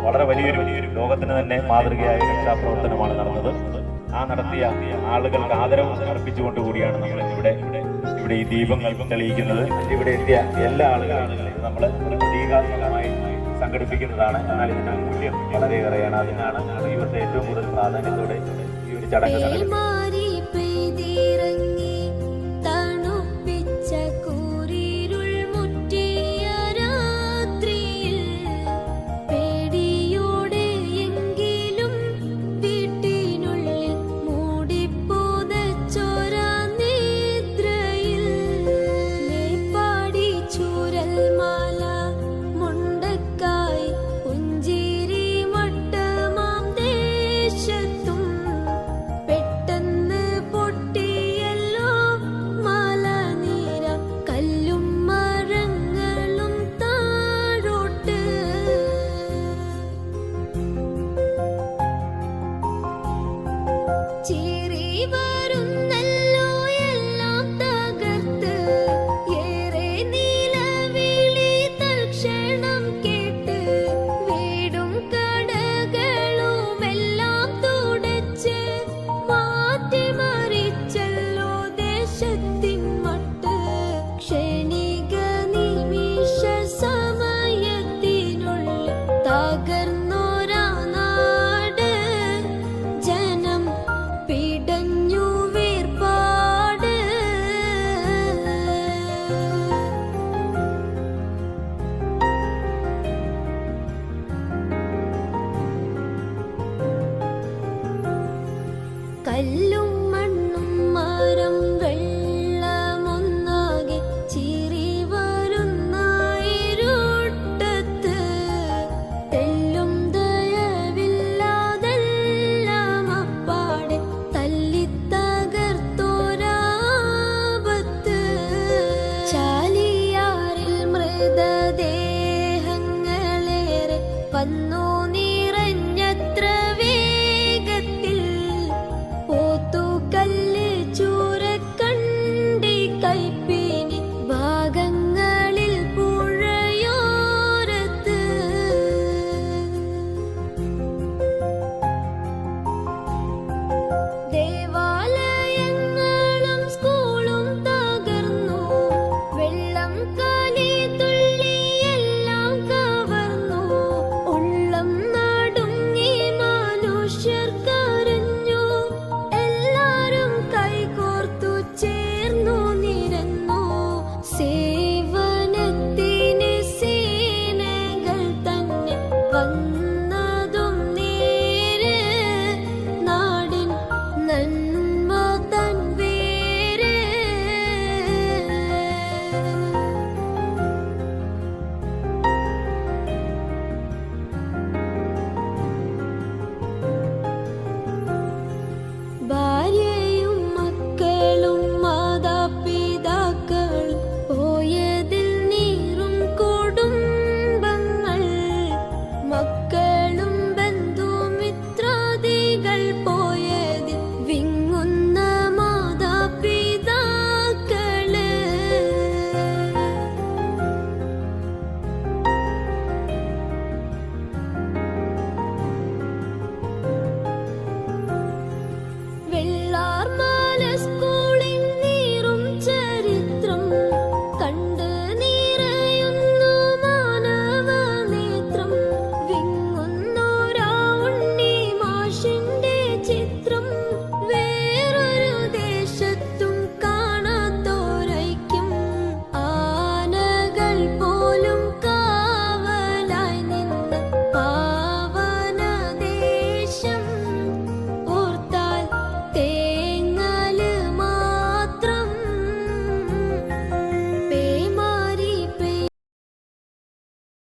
വളരെ വലിയൊരു ലോകത്തിന് തന്നെ മാതൃകയായ രക്ഷാപ്രവർത്തനമാണ് നടന്നത്. ആ നടത്തിയ ആളുകൾക്ക് ആദരവ് അർപ്പിച്ചുകൊണ്ട് കൂടിയാണ് നമ്മൾ ഇവിടെ ഈ ദീപങ്ങൾ തെളിയിക്കുന്നത്. ഇവിടെ എത്തിയ എല്ലാ ആളുകളും നമ്മൾ പ്രതീകാത്മകമായി സംഘടിപ്പിക്കുന്നതാണ്. എന്നാൽ ഇതിന്റെ മൂല്യം വളരെയേറെയാണ്. അതിനാണ് ദൈവത്തെ ഏറ്റവും കൂടുതൽ പ്രാധാന്യത്തോടെ ഈ ഒരു ചടങ്ങ് സംഘടിപ്പിക്കുന്നത്. കല്ലും മണ്ണും മരം വെള്ളമൊന്നാകെ ചിരി വരുന്ന ഇരുട്ടത്ത് തെല്ലും ദയവില്ലാതെല്ലാം അപ്പാടെ തല്ലിത്തകർത്തോരാപത്ത് ചാലിയാറിൽ മൃതദേഹങ്ങളേറെ വന്നു